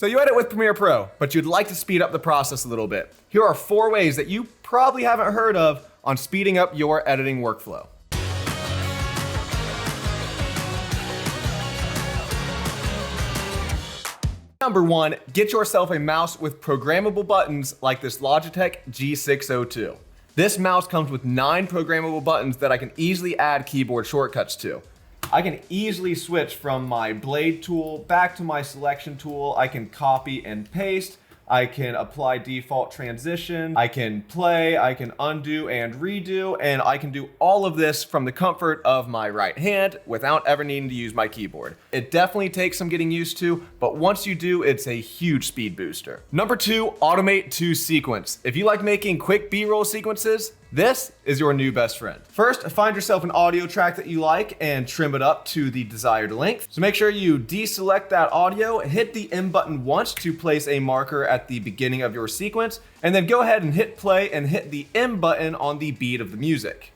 So you edit with Premiere Pro, but you'd like to speed up the process a little bit. Here are 4 ways that you probably haven't heard of on speeding up your editing workflow. Number 1, get yourself a mouse with programmable buttons like this Logitech G602. This mouse comes with 9 programmable buttons that I can easily add keyboard shortcuts to. I can easily switch from my blade tool back to my selection tool. I can copy and paste. I can apply default transition. I can play, I can undo and redo, and I can do all of this from the comfort of my right hand without ever needing to use my keyboard. It definitely takes some getting used to, but once you do, it's a huge speed booster. Number 2, automate to sequence. If you like making quick B-roll sequences, this is your new best friend. First, find yourself an audio track that you like and trim it up to the desired length. So make sure you deselect that audio, hit the M button once to place a marker at the beginning of your sequence, and then go ahead and hit play and hit the M button on the beat of the music.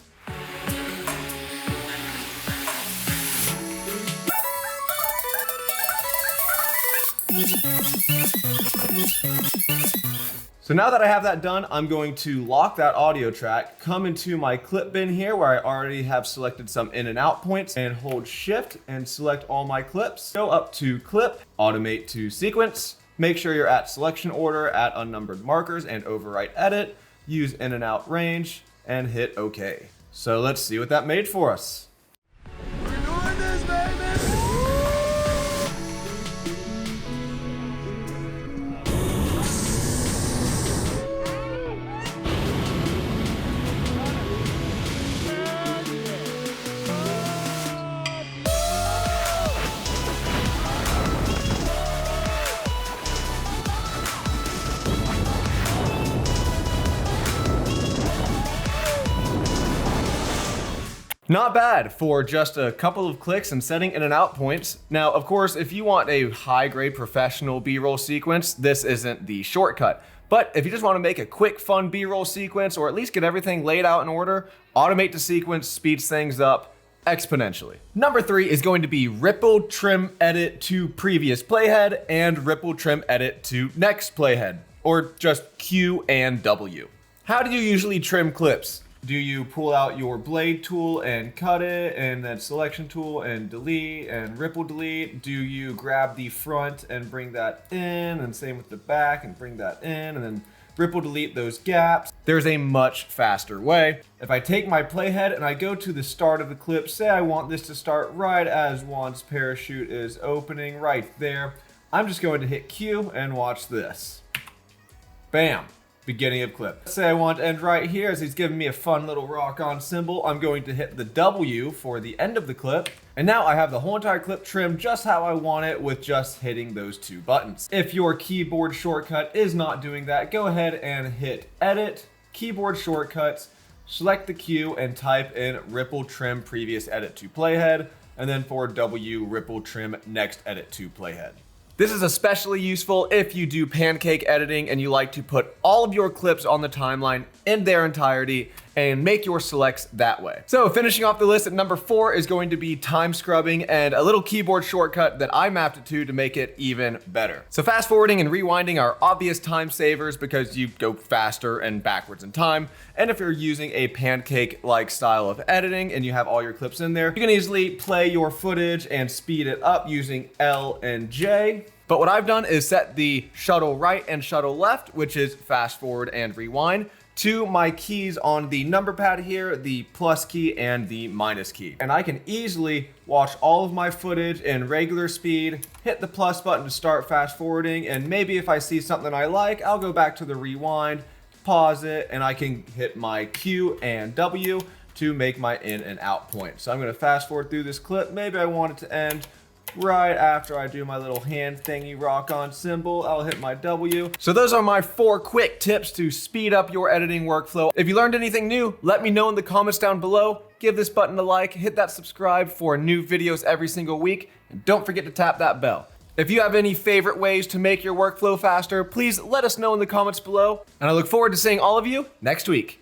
So now that I have that done, I'm going to lock that audio track, come into my clip bin here where I already have selected some in and out points, and hold shift and select all my clips. Go up to clip, automate to sequence, make sure you're at selection order at unnumbered markers and overwrite edit, use in and out range, and hit OK. So let's see what that made for us. We're doing this, baby! Not bad for just a couple of clicks and setting in and out points. Now, of course, if you want a high-grade professional B-roll sequence, this isn't the shortcut. But if you just want to make a quick, fun B-roll sequence, or at least get everything laid out in order, automate to sequence speeds things up exponentially. Number 3 is going to be ripple trim edit to previous playhead and ripple trim edit to next playhead, or just Q and W. How do you usually trim clips? Do you pull out your blade tool and cut it, and then selection tool and delete and ripple delete? Do you grab the front and bring that in, and same with the back and bring that in, and then ripple delete those gaps? There's a much faster way. If I take my playhead and I go to the start of the clip, say I want this to start right as Juan's parachute is opening right there, I'm just going to hit Q and watch this. Bam. Beginning of clip. Let's say I want to end right here as he's giving me a fun little rock on symbol. I'm going to hit the W for the end of the clip. And now I have the whole entire clip trimmed just how I want it with just hitting those 2 buttons. If your keyboard shortcut is not doing that, go ahead and hit edit, keyboard shortcuts, select the Q and type in ripple trim previous edit to playhead. And then for W, ripple trim next edit to playhead. This is especially useful if you do pancake editing and you like to put all of your clips on the timeline in their entirety and make your selects that way. So finishing off the list at number 4 is going to be time scrubbing and a little keyboard shortcut that I mapped it to make it even better. So fast forwarding and rewinding are obvious time savers because you go faster and backwards in time. And if you're using a pancake-like style of editing and you have all your clips in there, you can easily play your footage and speed it up using L and J. But what I've done is set the shuttle right and shuttle left, which is fast forward and rewind, to my keys on the number pad here, the plus key and the minus key. And I can easily watch all of my footage in regular speed, hit the plus button to start fast forwarding, and maybe if I see something I like, I'll go back to the rewind, pause it, and I can hit my Q and W to make my in and out point. So I'm gonna fast forward through this clip. Maybe I want it to end right after I do my little hand thingy rock on symbol. I'll hit my W. So those are my 4 quick tips to speed up your editing workflow. If you learned anything new, let me know in the comments down below. Give this button a like, hit that subscribe for new videos every single week, and don't forget to tap that bell. If you have any favorite ways to make your workflow faster, please let us know in the comments below, and I look forward to seeing all of you next week.